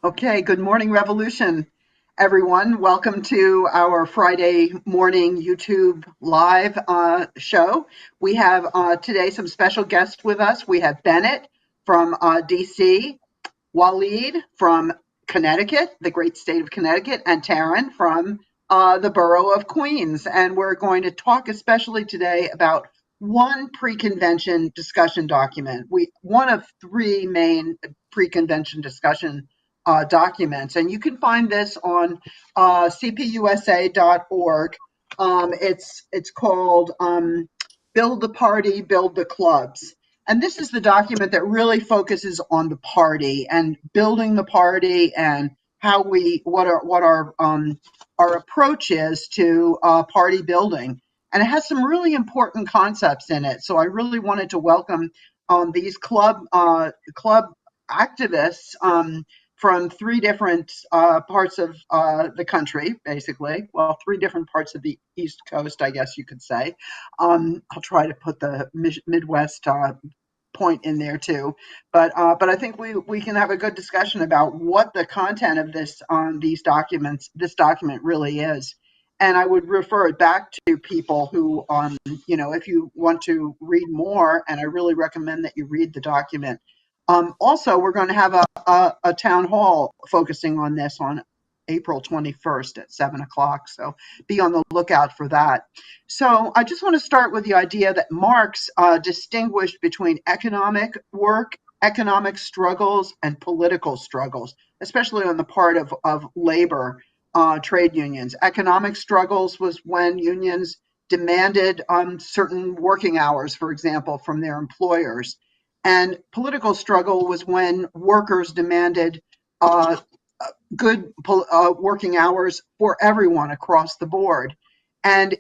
Okay, good morning, Revolution, everyone. Welcome to our Friday morning YouTube live show. We have today some special guests with us. We have Bennett from DC, Waleed from Connecticut, the great state of Connecticut, and Taryn from the borough of Queens. And we're going to talk especially today about one pre-convention discussion document. One of three main pre-convention discussion documents, and you can find this on cpusa.org. It's called "Build the Party, Build the Clubs." And this is the document that really focuses on the party and building the party and how our approach is to party building. And it has some really important concepts in it. So I really wanted to welcome these club activists from three different parts of the country, basically. Well, three different parts of the East Coast, I guess you could say. I'll try to put the Midwest point in there too, but I think we can have a good discussion about what the content of this document really is. And I would refer it back to people who, if you want to read more, and I really recommend that you read the document. Also, we're going to have a town hall focusing on this on April 21st at 7 o'clock. So be on the lookout for that. So I just want to start with the idea that Marx distinguished between economic work, economic struggles, and political struggles, especially on the part of labor trade unions. Economic struggles was when unions demanded certain working hours, for example, from their employers. And political struggle was when workers demanded uh, good working hours for everyone across the board. And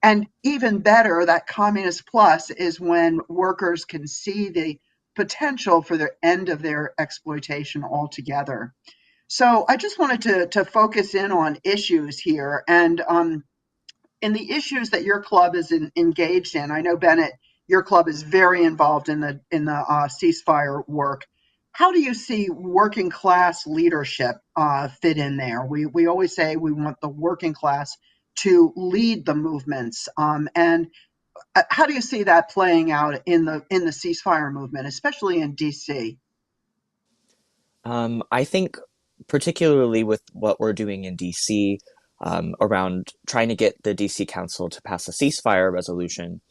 and even better, that communist plus is when workers can see the potential for the end of their exploitation altogether. So I just wanted to focus in on issues here, and in the issues that your club is engaged in. I know, Bennett, your club is very involved in the ceasefire work. How do you see working class leadership fit in there? We always say we want the working class to lead the movements, and how do you see that playing out in the ceasefire movement, especially in DC? I think particularly with what we're doing in DC, around trying to get the DC Council to pass a ceasefire resolution,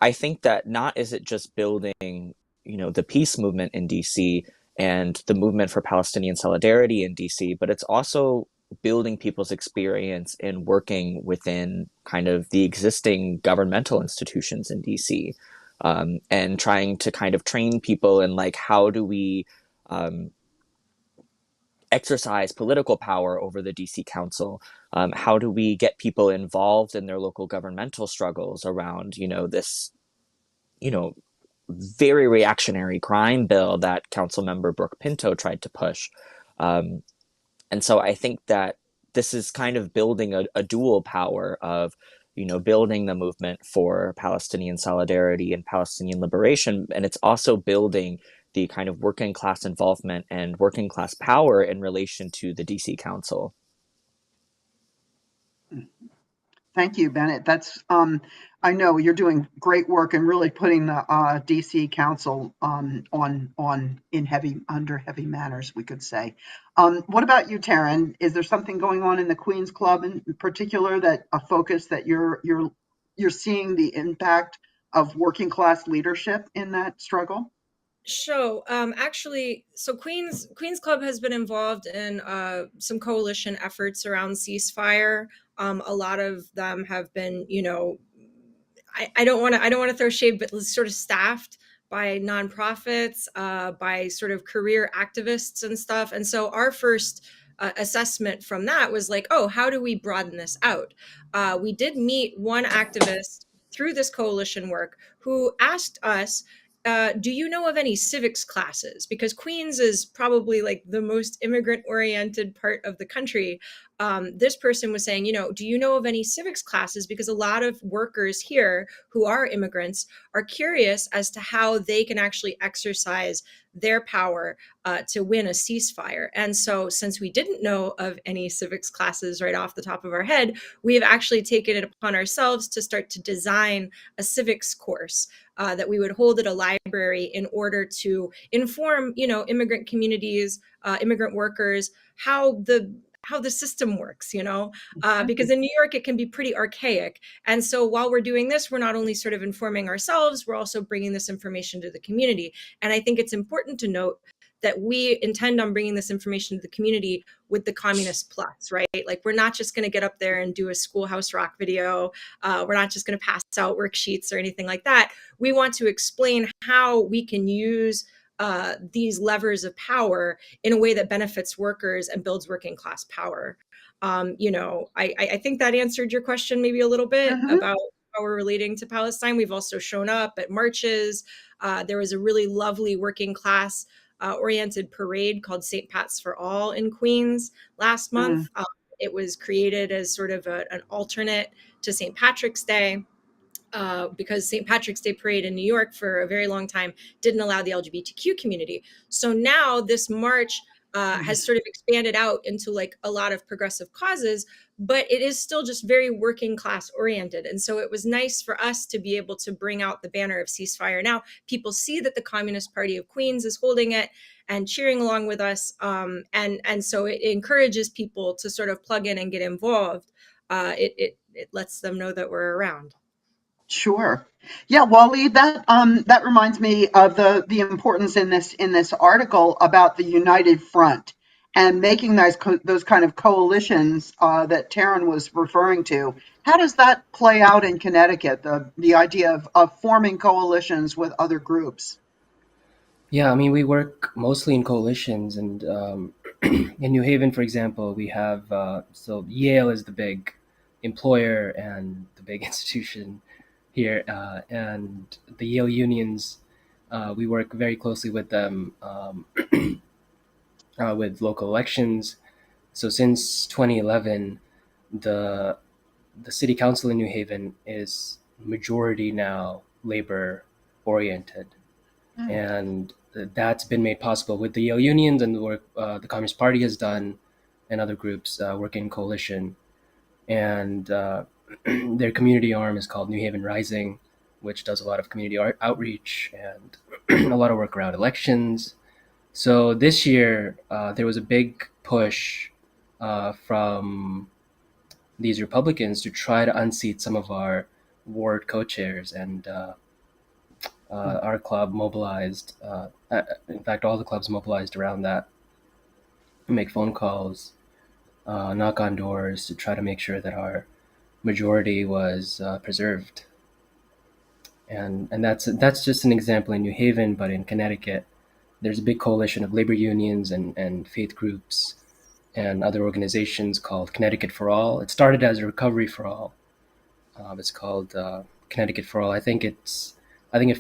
I think that not is it just building, the peace movement in DC and the movement for Palestinian solidarity in DC, but it's also building people's experience in working within kind of the existing governmental institutions in DC, and trying to kind of train people in like how do we um, exercise political power over the DC Council? How do we get people involved in their local governmental struggles around, this, you know, very reactionary crime bill that Council Member Brooke Pinto tried to push? Um, and so I think that this is kind of building a dual power of, building the movement for Palestinian solidarity and Palestinian liberation. And it's also building the kind of working class involvement and working class power in relation to the DC Council. Thank you, Bennett. I know you're doing great work and really putting the DC Council on in under heavy manners, we could say. What about you, Taryn? Is there something going on in the Queens Club in particular, that a focus that you're seeing the impact of working class leadership in that struggle? So Queens Club has been involved in some coalition efforts around ceasefire. A lot of them have been, I don't want to throw shade, but sort of staffed by nonprofits, by sort of career activists and stuff. And so our first assessment from that was like, oh, how do we broaden this out? We did meet one activist through this coalition work who asked us, do you know of any civics classes? Because Queens is probably like the most immigrant oriented part of the country. this person was saying, do you know of any civics classes? Because a lot of workers here who are immigrants are curious as to how they can actually exercise their power to win a ceasefire. And so, since we didn't know of any civics classes right off the top of our head, we have actually taken it upon ourselves to start to design a civics course that we would hold at a library in order to inform, immigrant communities, immigrant workers, how the system works, because in New York, it can be pretty archaic. And so while we're doing this, we're not only sort of informing ourselves, we're also bringing this information to the community. And I think it's important to note that we intend on bringing this information to the community with the Communist Plus, right? Like, we're not just going to get up there and do a Schoolhouse Rock video. We're not just going to pass out worksheets or anything like that. We want to explain how we can use these levers of power in a way that benefits workers and builds working class power. I think that answered your question maybe a little bit about how we're relating to Palestine. We've also shown up at marches. There was a really lovely working class oriented parade called St. Pat's for All in Queens last month. It was created as sort of an alternate to St. Patrick's Day. Because St. Patrick's Day parade in New York for a very long time didn't allow the LGBTQ community. So now this march has sort of expanded out into like a lot of progressive causes, but it is still just very working class oriented. And so it was nice for us to be able to bring out the banner of ceasefire. Now people see that the Communist Party of Queens is holding it and cheering along with us. And so it encourages people to sort of plug in and get involved. It lets them know that we're around. Sure. Yeah, Waleed, that reminds me of the importance in this article about the United Front and making those kind of coalitions that Taryn was referring to. How does that play out in Connecticut? The idea of forming coalitions with other groups. Yeah, I mean, we work mostly in coalitions, and in New Haven, for example, we have so Yale is the big employer and the big institution here, and the Yale unions, we work very closely with them with local elections. So since 2011, the city council in New Haven is majority now labor oriented, and that's been made possible with the Yale unions and the work the Communist Party has done, and other groups working in coalition. And their community arm is called New Haven Rising, which does a lot of community outreach and a lot of work around elections. So this year, there was a big push from these Republicans to try to unseat some of our ward co-chairs, and our club mobilized. In fact, all the clubs mobilized around that, make phone calls, knock on doors to try to make sure that our majority was preserved. And that's just an example in New Haven, but in Connecticut, there's a big coalition of labor unions and faith groups and other organizations called Connecticut for All. It started as a Recovery for All. It's called Connecticut for All. I think it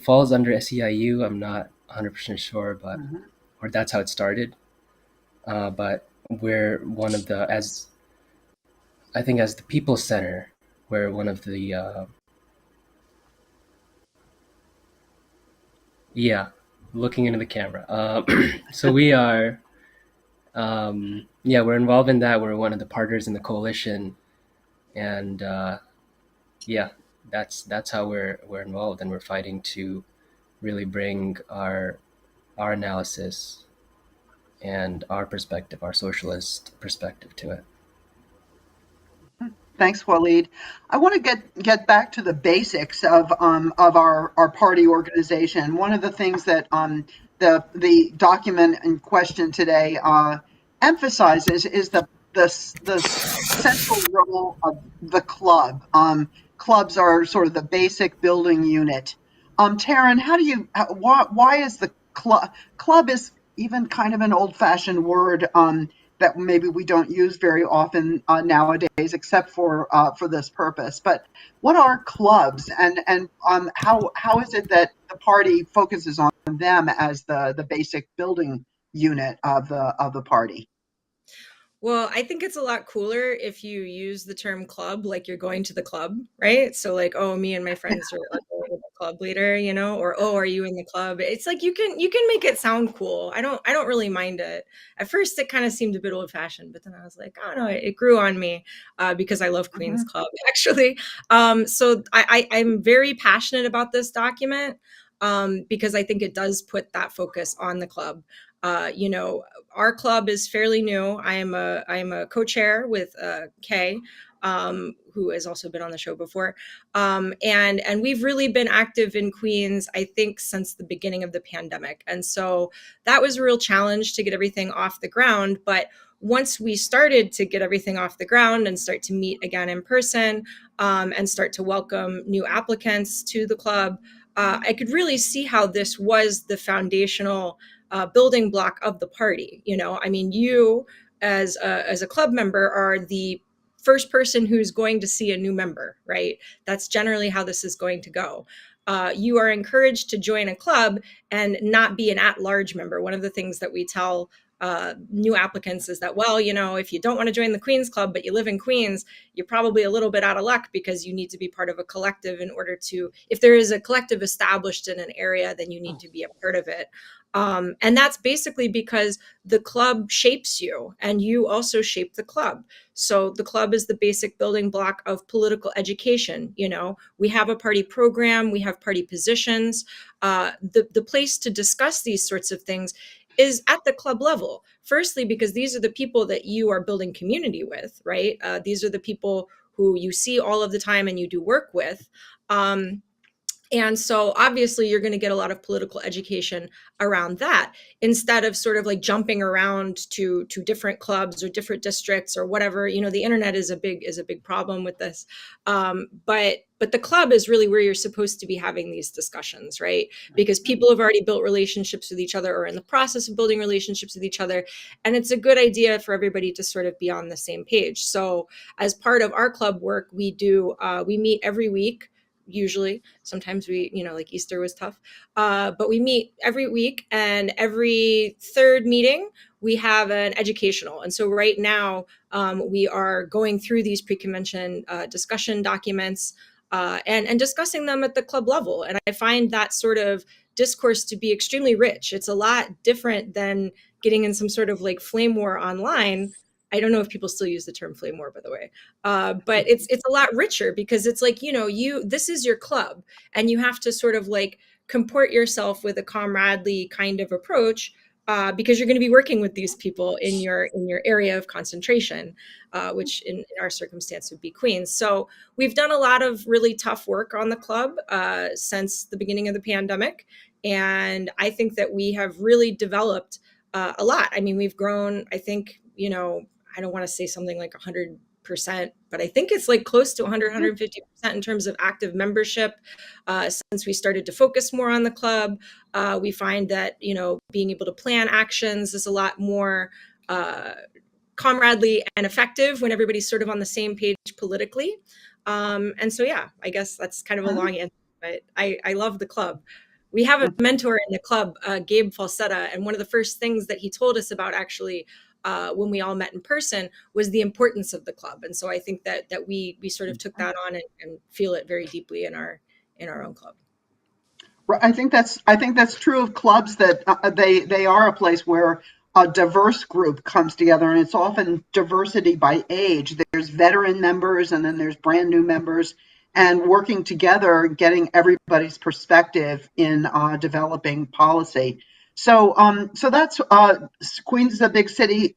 falls under SEIU. I'm not 100% sure, but or that's how it started. But we're one of the, as the People's Center, we're one of the looking into the camera. So we are, we're involved in that. We're one of the partners in the coalition, and that's how we're involved, and we're fighting to really bring our analysis and our perspective, our socialist perspective, to it. Thanks, Waleed. I want to get back to the basics of our party organization. One of the things that the document in question today emphasizes is the central role of the club. Clubs are sort of the basic building unit. Taryn, why is the club is even kind of an old-fashioned word that maybe we don't use very often nowadays, except for this purpose. But what are clubs, and how is it that the party focuses on them as the basic building unit of the party? Well, I think it's a lot cooler if you use the term club like you're going to the club, right? So like, oh, me and my friends are going to the club later, or oh, are you in the club? It's like you can make it sound cool. I don't really mind it. At first, it kind of seemed a bit old fashioned, but then I was like, oh no, it grew on me because I love Queen's Mhm. Club actually. So I'm very passionate about this document because I think it does put that focus on the club. You know, our club is fairly new. I am a co-chair with Kay, who has also been on the show before, and we've really been active in Queens, I think, since the beginning of the pandemic, and so that was a real challenge to get everything off the ground. But once we started to get everything off the ground and start to meet again in person, and start to welcome new applicants to the club, I could really see how this was the foundational building block of the party. I mean, you as a club member are the first person who's going to see a new member, right? That's generally how this is going to go. You are encouraged to join a club and not be an at-large member. One of the things that we tell new applicants is that, well, if you don't want to join the Queens Club, but you live in Queens, you're probably a little bit out of luck because you need to be part of a collective in order to, if there is a collective established in an area, then you need to be a part of it. And that's basically because the club shapes you and you also shape the club. So the club is the basic building block of political education. We have a party program, we have party positions. The place to discuss these sorts of things is at the club level. Firstly, because these are the people that you are building community with, right? These are the people who you see all of the time and you do work with. And so obviously you're going to get a lot of political education around that instead of sort of like jumping around to different clubs or different districts or whatever. The internet is a big problem with this. But the club is really where you're supposed to be having these discussions, right? Because people have already built relationships with each other or in the process of building relationships with each other. And it's a good idea for everybody to sort of be on the same page. So as part of our club work, we meet every week. Usually, sometimes we, like Easter was tough, but we meet every week, and every third meeting we have an educational. And so right now we are going through these pre-convention discussion documents and discussing them at the club level. And I find that sort of discourse to be extremely rich. It's a lot different than getting in some sort of like flame war online. I don't know if people still use the term flame war, by the way, but it's a lot richer because it's like, this is your club and you have to sort of like comport yourself with a comradely kind of approach because you're going to be working with these people in your area of concentration, which in our circumstance would be Queens. So we've done a lot of really tough work on the club since the beginning of the pandemic. And I think that we have really developed a lot. I mean, we've grown, I think, I don't want to say something like 100%, but I think it's like close to 100, 150% in terms of active membership. Since we started to focus more on the club, we find that, being able to plan actions is a lot more comradely and effective when everybody's sort of on the same page politically. And so, yeah, I guess that's kind of a long answer, but I love the club. We have a mentor in the club, Gabe Falsetta, and one of the first things that he told us about actually when we all met in person was the importance of the club. And so I think that we sort of took that on and feel it very deeply in our own club. I think that's true of clubs, that they are a place where a diverse group comes together, and it's often diversity by age. There's veteran members and then there's brand new members, and working together, getting everybody's perspective in developing policy. So that's Queens is a big city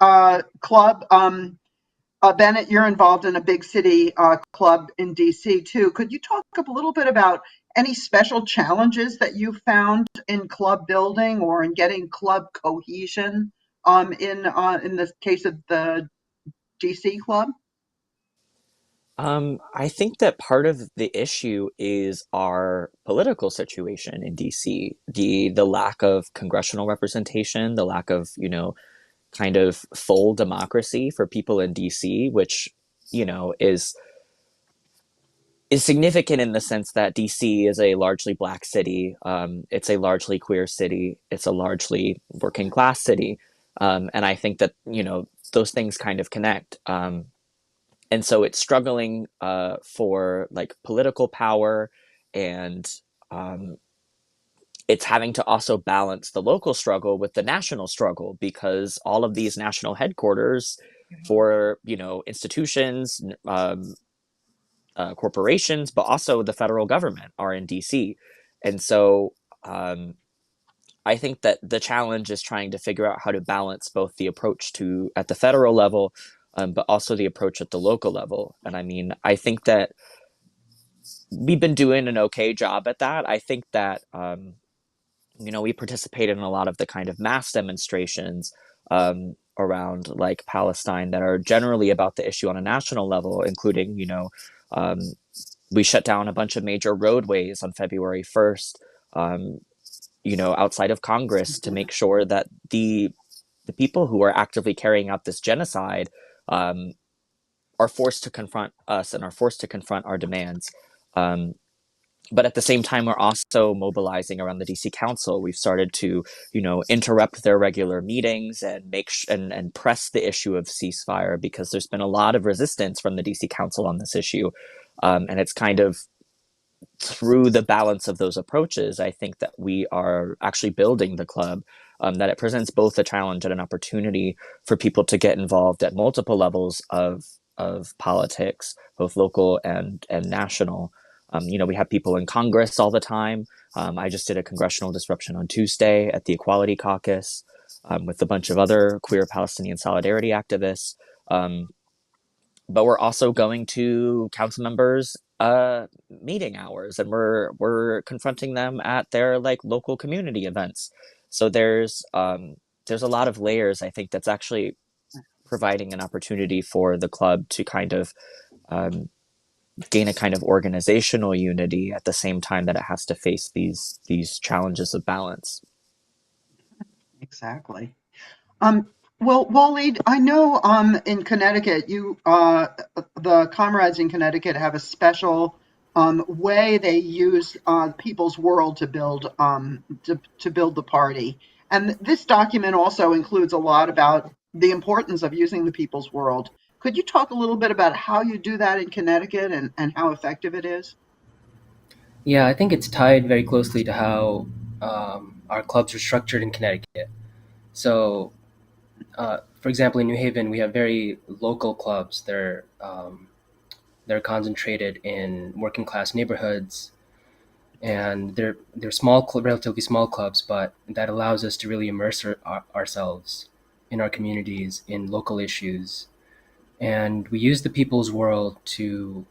club. Bennett, you're involved in a big city club in DC too. Could you talk a little bit about any special challenges that you found in club building or in getting club cohesion in the case of the DC club? I think that part of the issue is our political situation in DC, the lack of congressional representation, the lack of, kind of full democracy for people in DC, which, is significant in the sense that DC is a largely Black city. It's a largely queer city. It's a largely working class city. And I think that, those things kind of connect. And so it's struggling for like political power, and it's having to also balance the local struggle with the national struggle, because all of these national headquarters for institutions, corporations, but also the federal government are in DC. And so I think that the challenge is trying to figure out how to balance both the approach to at the federal level, but also the approach at the local level. And I mean, I think that we've been doing an okay job at that. I think that we participate in a lot of the kind of mass demonstrations around like Palestine that are generally about the issue on a national level, including, um, we shut down a bunch of major roadways on February 1st, outside of Congress, to make sure that the people who are actively carrying out this genocide are forced to confront us and are forced to confront our demands. But at the same time, we're also mobilizing around the DC Council. We've started to, interrupt their regular meetings and and press the issue of ceasefire, because there's been a lot of resistance from the DC Council on this issue. And it's kind of through the balance of those approaches, I think that we are actually building the club, that it presents both a challenge and an opportunity for people to get involved at multiple levels of politics, both local and national. We have people in Congress all the time. I just did a congressional disruption on Tuesday at the Equality Caucus with a bunch of other queer Palestinian solidarity activists. But we're also going to council members' meeting hours, and we're confronting them at their like local community events. So there's a lot of layers, I think, that's actually providing an opportunity for the club to kind of gain a kind of organizational unity at the same time that it has to face these challenges of balance. Exactly. Well, Waleed, I know in Connecticut, the comrades in Connecticut have a special way they use People's World to build the party, and this document also includes a lot about the importance of using the People's World. Could you talk a little bit about how you do that in Connecticut and how effective it is? Yeah, I think it's tied very closely to how our clubs are structured in Connecticut. So, for example, in New Haven, we have very local clubs. They're concentrated in working class neighborhoods, and they're small, relatively small clubs, but that allows us to really immerse ourselves in our communities, in local issues. And we use the People's World to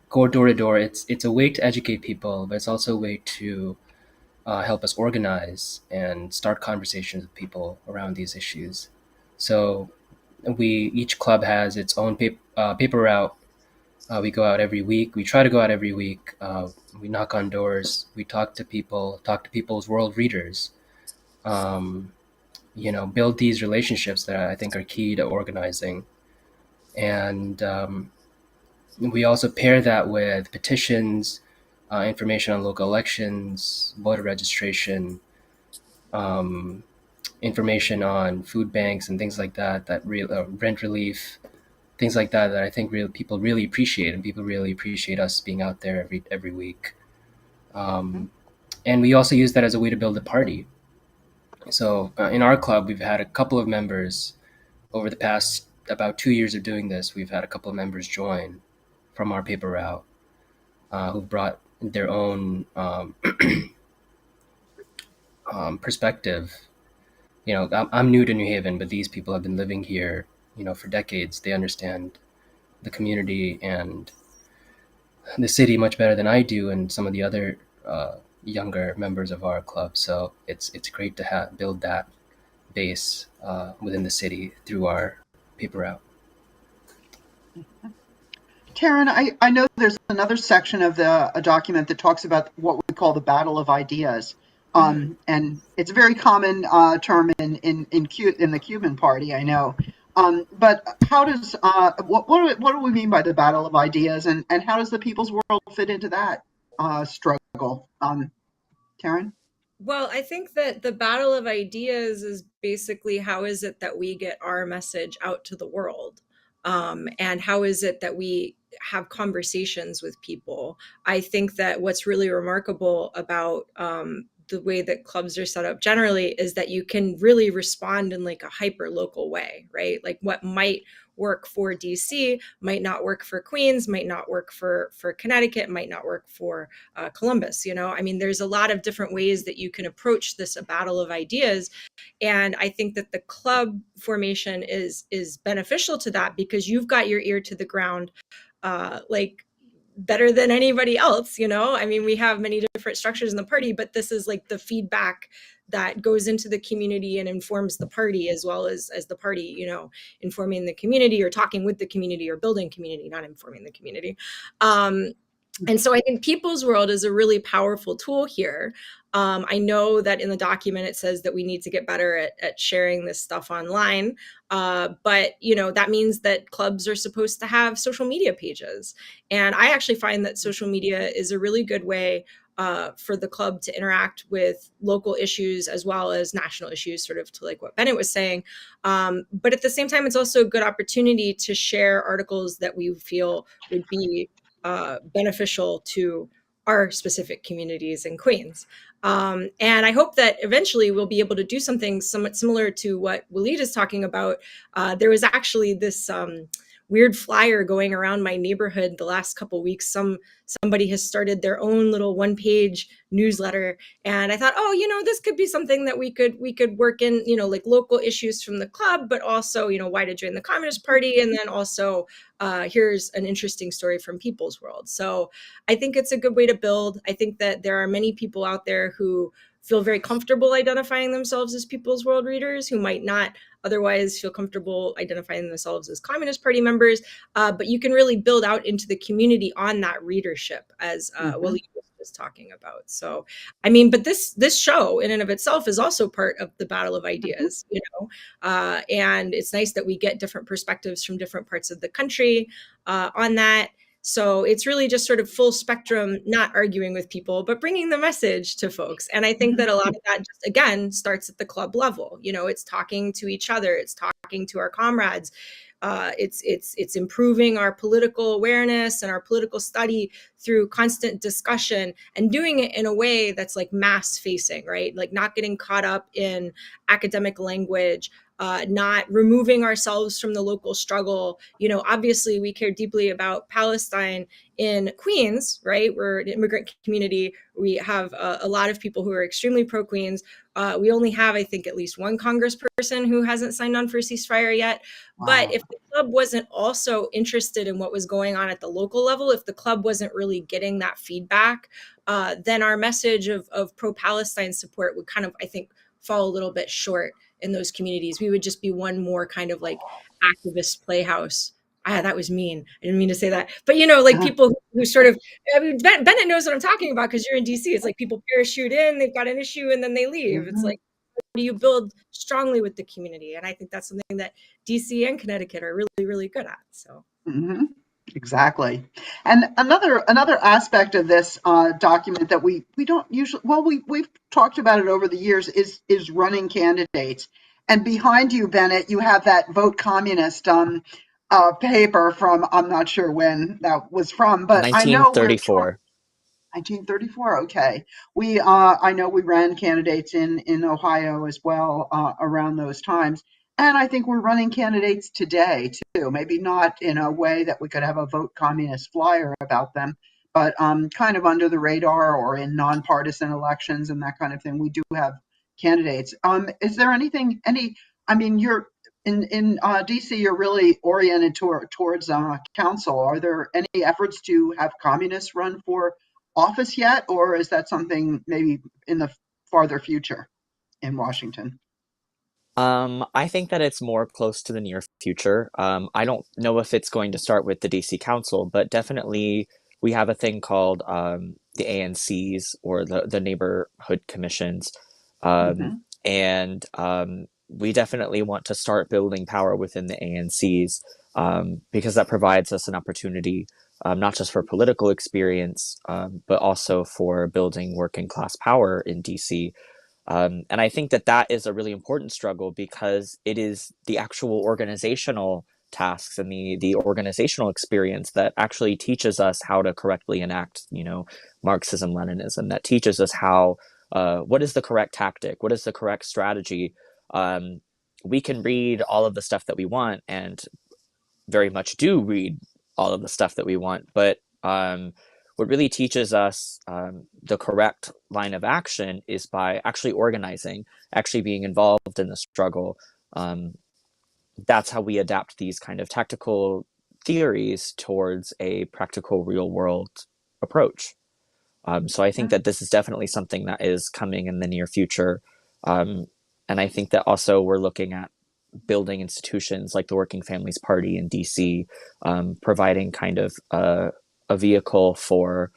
go door to door. It's a way to educate people, but it's also a way to help us organize and start conversations with people around these issues. So each club has its own paper route. We go out every week. We try to go out every week. We knock on doors. We talk to people. Talk to People's World readers. Build these relationships that I think are key to organizing. And we also pair that with petitions, information on local elections, voter registration, information on food banks and things like that, rent relief, things like that I think people really appreciate, and people really appreciate us being out there every week. And we also use that as a way to build a party. So in our club, we've had a couple of members over the past about 2 years of doing this. We've had a couple of members join from our paper route who brought their own perspective. I'm new to New Haven, but these people have been living here, for decades. They understand the community and the city much better than I do, and some of the other younger members of our club. So it's great to build that base within the city through our paper route. Taryn, I know there's another section of a document that talks about what we call the battle of ideas. And it's a very common term in the Cuban Party, I know. But how does what do we mean by the battle of ideas, and how does the People's World fit into that struggle? Taryn? Well, I think that the battle of ideas is basically how is it that we get our message out to the world? And how is it that we have conversations with people? I think that what's really remarkable about the way that clubs are set up generally is that you can really respond in like a hyper local way, right? Like what might work for DC might not work for Queens, might not work for Connecticut, might not work for Columbus. You know, I mean, there's a lot of different ways that you can approach this a battle of ideas, and I think that the club formation is beneficial to that because you've got your ear to the ground, like better than anybody else. You know, I mean, we have many different structures in the party, but this is like the feedback that goes into the community and informs the party as well as the party, you know, informing the community or talking with the community or building community, not informing the community. And so I think People's World is a really powerful tool here. I know that in the document it says that we need to get better at sharing this stuff online, but you know that means that clubs are supposed to have social media pages, and I actually find that social media is a really good way for the club to interact with local issues as well as national issues, sort of to like what Bennett was saying. But at the same time, it's also a good opportunity to share articles that we feel would be beneficial to our specific communities in Queens. And I hope that eventually we'll be able to do something somewhat similar to what Walid is talking about. There was actually this weird flyer going around my neighborhood the last couple of weeks. Somebody has started their own little one-page newsletter, and I thought, oh, you know, this could be something that we could work in, you know, like local issues from the club, but also, you know, why to join the Communist Party, and then also here's an interesting story from People's World. So I think it's a good way to build. I think that there are many people out there who feel very comfortable identifying themselves as People's World readers who might not otherwise feel comfortable identifying themselves as Communist Party members. But you can really build out into the community on that readership, as Willie was talking about. So, I mean, but this show in and of itself is also part of the battle of ideas, you know, and it's nice that we get different perspectives from different parts of the country on that. So it's really just sort of full spectrum, not arguing with people, but bringing the message to folks. And I think that a lot of that just, again, starts at the club level. You know, it's talking to each other, it's talking to our comrades. It's improving our political awareness and our political study through constant discussion and doing it in a way that's like mass facing, right? Like not getting caught up in academic language, not removing ourselves from the local struggle. You know, obviously we care deeply about Palestine in Queens, right? We're an immigrant community. We have a lot of people who are extremely pro-Queens. We only have, I think, at least one congressperson who hasn't signed on for a ceasefire yet. Wow. But if the club wasn't also interested in what was going on at the local level, if the club wasn't really getting that feedback, then our message of pro-Palestine support would kind of, I think, fall a little bit short in those communities. We would just be one more kind of like activist playhouse. That was mean. I didn't mean to say that. But, you know, like people who sort of, I mean, Bennett knows what I'm talking about because you're in DC. It's like people parachute in, they've got an issue, and then they leave. It's like, how do you build strongly with the community? And I think that's something that DC and Connecticut are really, really good at. So. Exactly. And another aspect of this document that we don't usually, well, we've talked about it over the years is running candidates. And behind you, Bennett, you have that Vote Communist paper from, I'm not sure when that was from, but 1934. 1934. Okay. I know we ran candidates in Ohio as well around those times. And I think we're running candidates today, too. Maybe not in a way that we could have a Vote Communist flyer about them, but kind of under the radar or in nonpartisan elections and that kind of thing. We do have candidates. Is there I mean, you're in DC, you're really oriented towards council. Are there any efforts to have communists run for office yet? Or is that something maybe in the farther future in Washington? I think that it's more close to the near future. I don't know if it's going to start with the DC Council, but definitely we have a thing called the ANCs or the neighborhood commissions. And we definitely want to start building power within the ANCs because that provides us an opportunity not just for political experience, but also for building working class power in DC. And I think that that is a really important struggle because it is the actual organizational tasks and the organizational experience that actually teaches us how to correctly enact, Marxism, Leninism, that teaches us how, what is the correct tactic, what is the correct strategy. We can read all of the stuff that we want and very much do read all of the stuff that we want, but what really teaches us the correct line of action is by actually organizing, actually being involved in the struggle. That's how we adapt these kind of tactical theories towards a practical real world approach. So I think that this is definitely something that is coming in the near future. And I think that also we're looking at building institutions like the Working Families Party in DC, providing kind of a vehicle for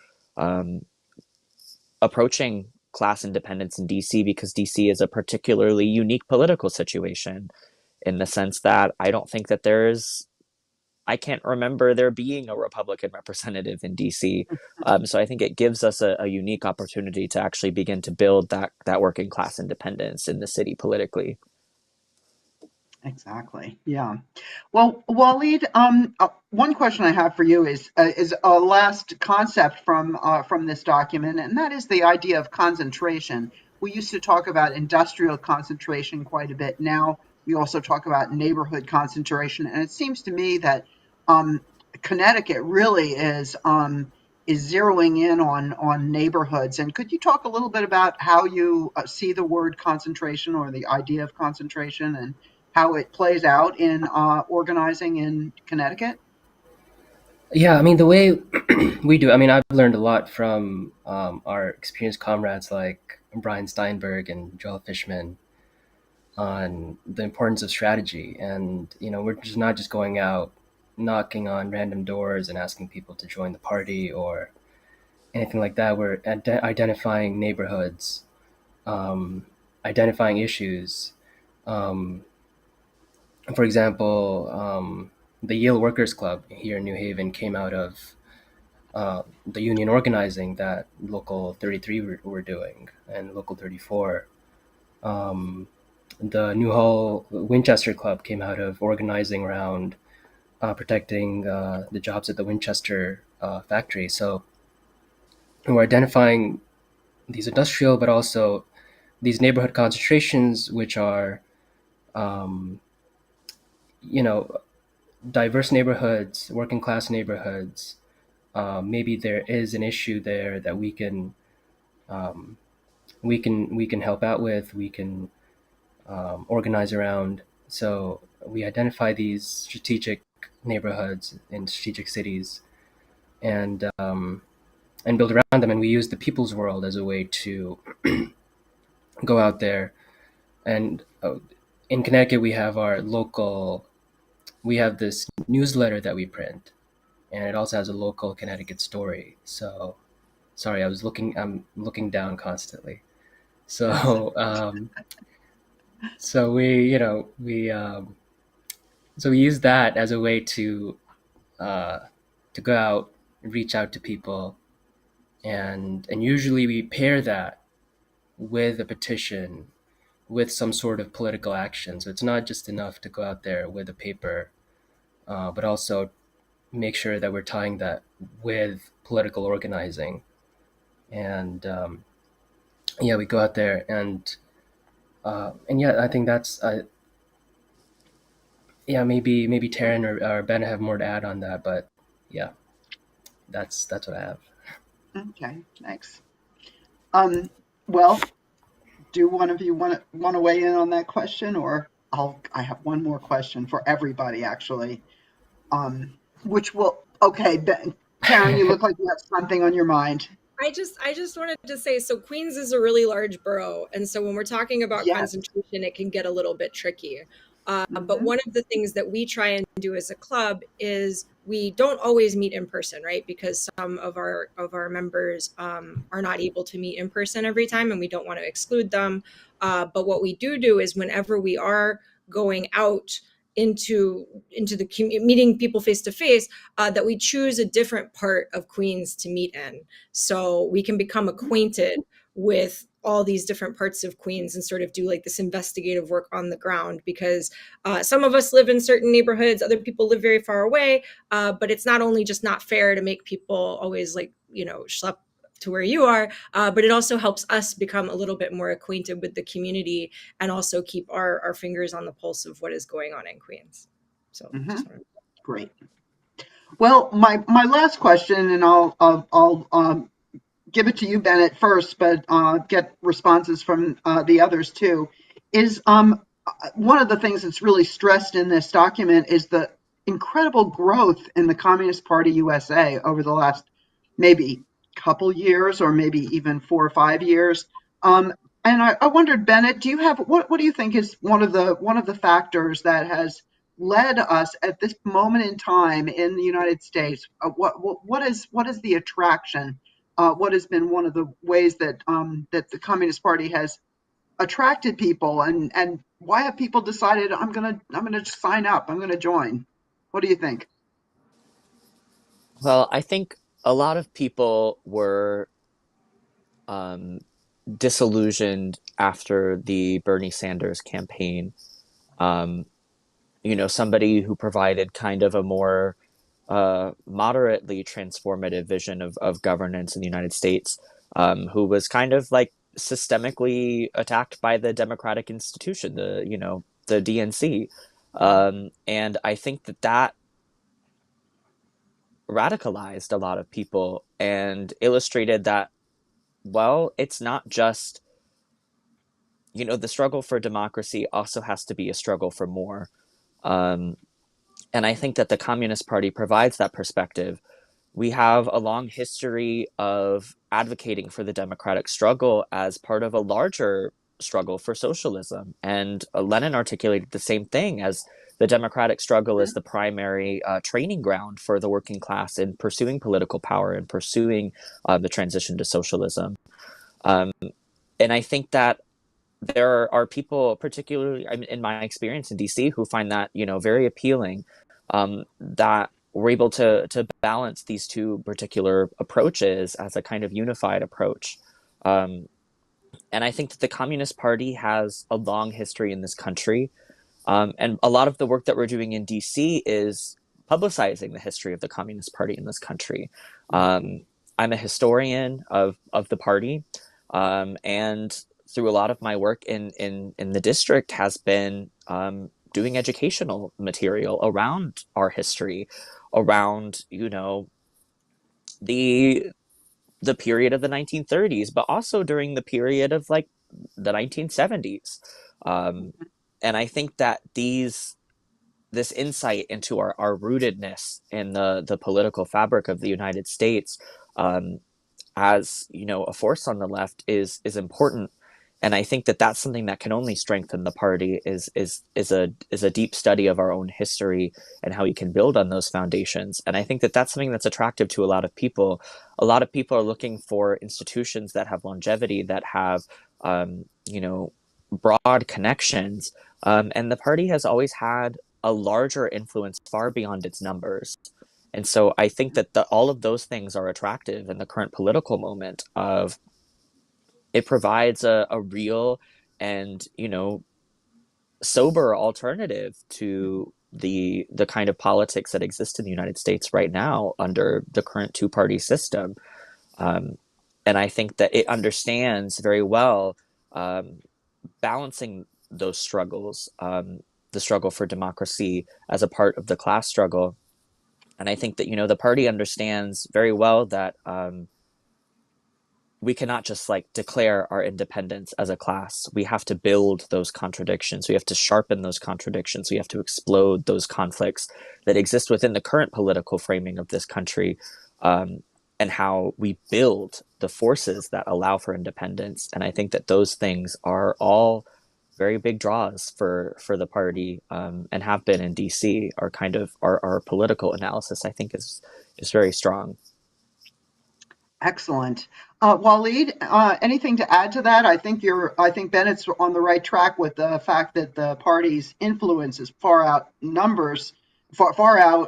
approaching class independence in DC, because DC is a particularly unique political situation in the sense that I don't think that I can't remember there being a Republican representative in DC. So I think it gives us a unique opportunity to actually begin to build that working class independence in the city politically. Exactly. Yeah. Well, Waleed, one question I have for you is a last concept from this document, and that is the idea of concentration. We used to talk about industrial concentration quite a bit. Now we also talk about neighborhood concentration, and it seems to me that Connecticut really is zeroing in on neighborhoods. And could you talk a little bit about how you see the word concentration or the idea of concentration and how it plays out in organizing in Connecticut? Yeah, I mean, the way we do, I mean, I've learned a lot from our experienced comrades like Brian Steinberg and Joel Fishman on the importance of strategy. And, we're just not just going out knocking on random doors and asking people to join the party or anything like that. We're identifying neighborhoods, identifying issues. For example, the Yale Workers Club here in New Haven came out of the union organizing that Local 33 were doing and Local 34. The Newhall Winchester Club came out of organizing around protecting the jobs at the Winchester factory. So we're identifying these industrial, but also these neighborhood concentrations, which are, diverse neighborhoods, working class neighborhoods. Maybe there is an issue there that we can help out with. We can organize around. So we identify these strategic neighborhoods in strategic cities, and build around them. And we use the People's World as a way to go out there. And in Connecticut, we have we have this newsletter that we print, and it also has a local Connecticut story. So, sorry, I'm looking down constantly. So, so we use that as a way to go out, reach out to people, and usually we pair that with a petition, with some sort of political action. So it's not just enough to go out there with a paper, but also make sure that we're tying that with political organizing. And we go out there and I think that's maybe Taryn or Ben have more to add on that, but yeah, that's what I have. Okay, thanks. Well, do one of you want to weigh in on that question, or I have one more question for everybody actually, which will Ben, Karen, you look like you have something on your mind. I just wanted to say, so Queens is a really large borough, and so when we're talking about concentration, it can get a little bit tricky. But one of the things that we try and do as a club is we don't always meet in person, right? Because some of our members are not able to meet in person every time, and we don't want to exclude them. But what we do is whenever we are going out into the meeting people face to face, that we choose a different part of Queens to meet in, so we can become acquainted with all these different parts of Queens and sort of do like this investigative work on the ground, because some of us live in certain neighborhoods, other people live very far away, but it's not only just not fair to make people always like, schlep to where you are, but it also helps us become a little bit more acquainted with the community and also keep our fingers on the pulse of what is going on in Queens. So Great. Well, my last question, and I'll give it to you, Bennett, first, but get responses from the others too, is one of the things that's really stressed in this document is the incredible growth in the Communist Party USA over the last maybe couple years, or maybe even 4 or 5 years. And I wondered, Bennett, do you have what do you think is one of the factors that has led us at this moment in time in the United States? What is the attraction? What has been one of the ways that that the Communist Party has attracted people, and why have people decided I'm gonna sign up, I'm gonna join? What do you think? Well, I think a lot of people were disillusioned after the Bernie Sanders campaign. Somebody who provided kind of a more moderately transformative vision of governance in the United States, who was kind of like systemically attacked by the democratic institution, the DNC. And I think that radicalized a lot of people and illustrated that, well, it's not just, the struggle for democracy also has to be a struggle for more. And I think that the Communist Party provides that perspective. We have a long history of advocating for the democratic struggle as part of a larger struggle for socialism. And Lenin articulated the same thing, as the democratic struggle is the primary training ground for the working class in pursuing political power and pursuing the transition to socialism. And I think that there are people, particularly in my experience in DC, who find that, very appealing, that we're able to balance these two particular approaches as a kind of unified approach. And I think that the Communist Party has a long history in this country. And a lot of the work that we're doing in DC is publicizing the history of the Communist Party in this country. I'm a historian of the party, and through a lot of my work in the district has been doing educational material around our history, around the period of the 1930s, but also during the period of like the 1970s. And I think that this insight into our rootedness in the political fabric of the United States, as a force on the left, is important. And I think that that's something that can only strengthen the party, is a deep study of our own history and how we can build on those foundations. And I think that that's something that's attractive to a lot of people. A lot of people are looking for institutions that have longevity, that have broad connections. And the party has always had a larger influence far beyond its numbers. And so I think that all of those things are attractive in the current political moment. It provides a real and sober alternative to the kind of politics that exist in the United States right now under the current two-party system. And I think that it understands very well balancing those struggles, the struggle for democracy as a part of the class struggle. And I think that, the party understands very well that we cannot just declare our independence as a class. We have to build those contradictions. We have to sharpen those contradictions. We have to explode those conflicts that exist within the current political framing of this country, and how we build the forces that allow for independence. And I think that those things are all very big draws for the party, and have been in DC. Our political analysis, I think, is very strong. Excellent. Waleed, anything to add to that? I think Bennett's on the right track with the fact that the party's influence is far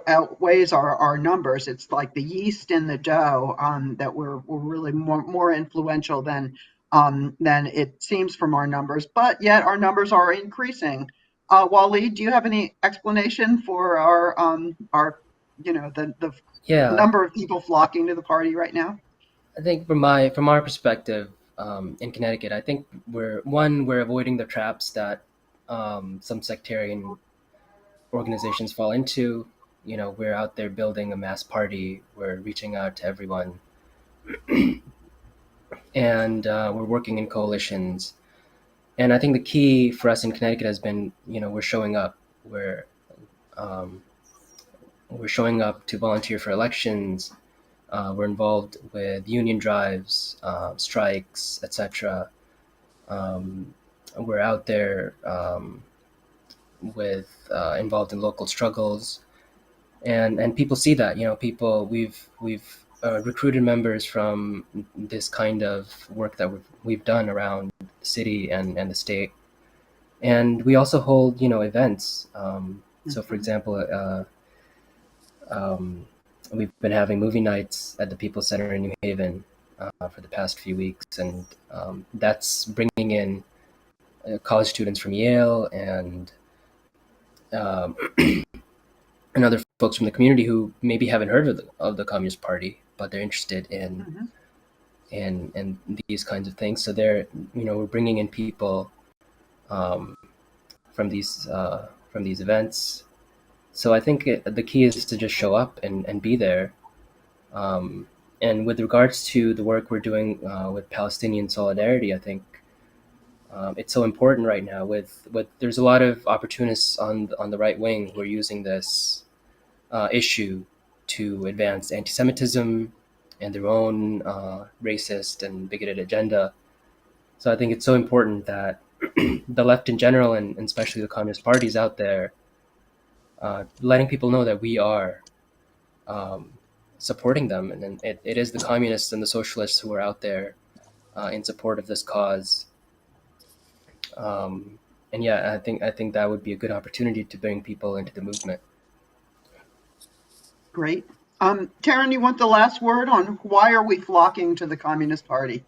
outweighs our numbers. It's like the yeast in the dough, that we're really more influential than than it seems from our numbers, but yet our numbers are increasing. Waleed, do you have any explanation for our the Yeah, number of people flocking to the party right now? I think from our perspective in Connecticut, I think we're avoiding the traps that some sectarian organizations fall into. You know, we're out there building a mass party. We're reaching out to everyone, and we're working in coalitions. And I think the key for us in Connecticut has been, you know, we're showing up. Um, we're showing up to volunteer for elections. We're involved with union drives, strikes, etc. We're out there with involved in local struggles, and people see that. You know, people we've recruited members from this kind of work that we've done around the city and the state, and we also hold, you know, events. So, for Mhm. example, um, we've been having movie nights at the People's Center in New Haven for the past few weeks, and that's bringing in college students from Yale um, and other folks from the community who maybe haven't heard of the Communist Party, but they're interested Mhm. in these kinds of things. So they're, you know, we're bringing in people um, from these events. So I think the key is to just show up and be there. Um, and with regards to the work we're doing with Palestinian solidarity, I think it's so important right now. With there's a lot of opportunists on the right wing who are using this issue to advance anti-Semitism and their own racist and bigoted agenda. So I think it's so important that the left in general, and especially the communist parties out there, letting people know that we are um, supporting them, and it is the communists and the socialists who are out there in support of this cause. Um, and yeah, I think that would be a good opportunity to bring people into the movement. Great. Taryn, you want the last word on why are we flocking to the Communist Party?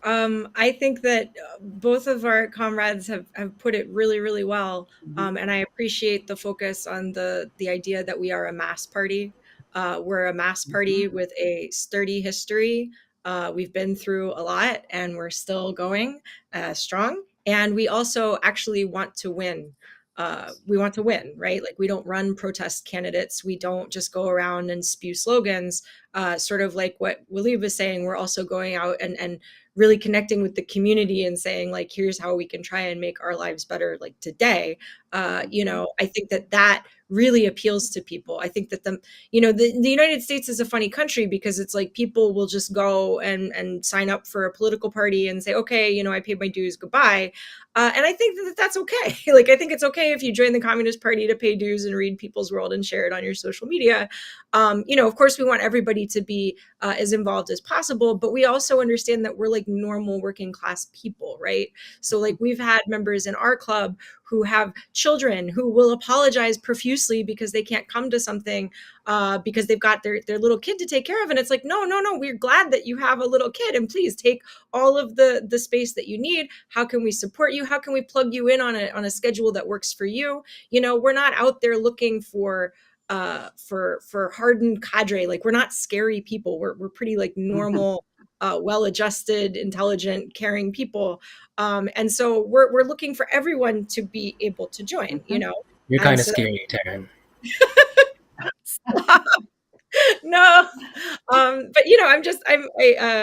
I think that both of our comrades have put it really, really well. Mhm. And I appreciate the focus on the idea that we are a mass party. We're a mass party Mhm. with a sturdy history. We've been through a lot and we're still going strong. And we also actually want to win. We want to win, right? Like we don't run protest candidates. We don't just go around and spew slogans. Sort of like what Waleed was saying, we're also going out and really connecting with the community and saying like here's how we can try and make our lives better like today. You Mhm. know, I think that really appeals to people. I think that the United States is a funny country because it's like people will just go and sign up for a political party and say, okay, you know, I paid my dues, goodbye. And I think that that's okay. Like I think it's okay if you join the Communist Party to pay dues and read People's World and share it on your social media. You know, of course we want everybody to be as involved as possible, but we also understand that we're like normal working class people, right? So like we've had members in our club who have children who will apologize profusely because they can't come to something because they've got their little kid to take care of, and it's like no, we're glad that you have a little kid, and please take all of the space that you need. How can we support you? How can we plug you in on a schedule that works for you? You know, we're not out there looking for hardened cadre. Like we're not scary people. We're pretty like Mhm. normal, well-adjusted, intelligent, caring people. And so we're looking for everyone to be able to join, you Mhm. know. You're And kind of so scary, Taryn. no, but you know,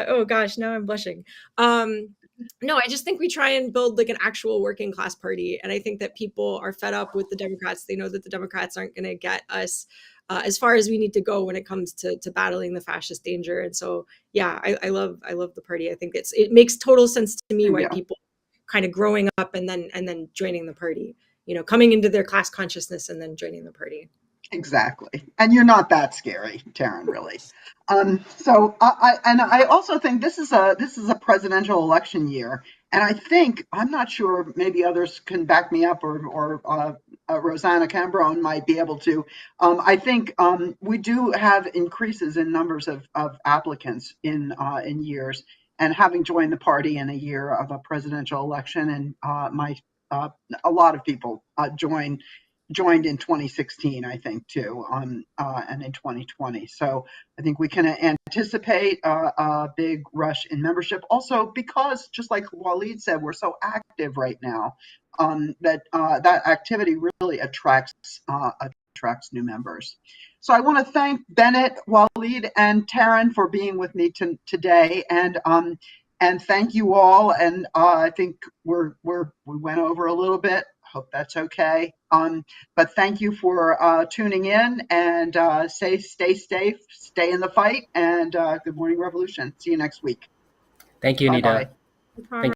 oh gosh, now I'm blushing. No, I just think we try and build like an actual working class party, and I think that people are fed up with the Democrats. They know that the Democrats aren't going to get us as far as we need to go when it comes to battling the fascist danger. And so, yeah, I love the party. I think it makes total sense to me why Yeah. people kind of growing up and then joining the party. You know, coming into their class consciousness and then joining the party. Exactly. And you're not that scary, Taryn, really. So I also think this is a presidential election year, and I think I'm not sure. Maybe others can back me up, or Rosanna Cambron might be able to. I think we do have increases in numbers of applicants in years, and having joined the party in a year of a presidential election, and a lot of people joined in 2016, I think, too, and in 2020. So I think we can anticipate a big rush in membership. Also, because just like Waleed said, we're so active right now, that activity really attracts new members. So I want to thank Bennett, Waleed, and Taryn for being with me today, and thank you all. And I think we went over a little bit. Hope that's okay. But thank you for tuning in, and stay safe, stay in the fight, and Good Morning Revolution. See you next week. Thank you, Nita. Bye-bye. Thank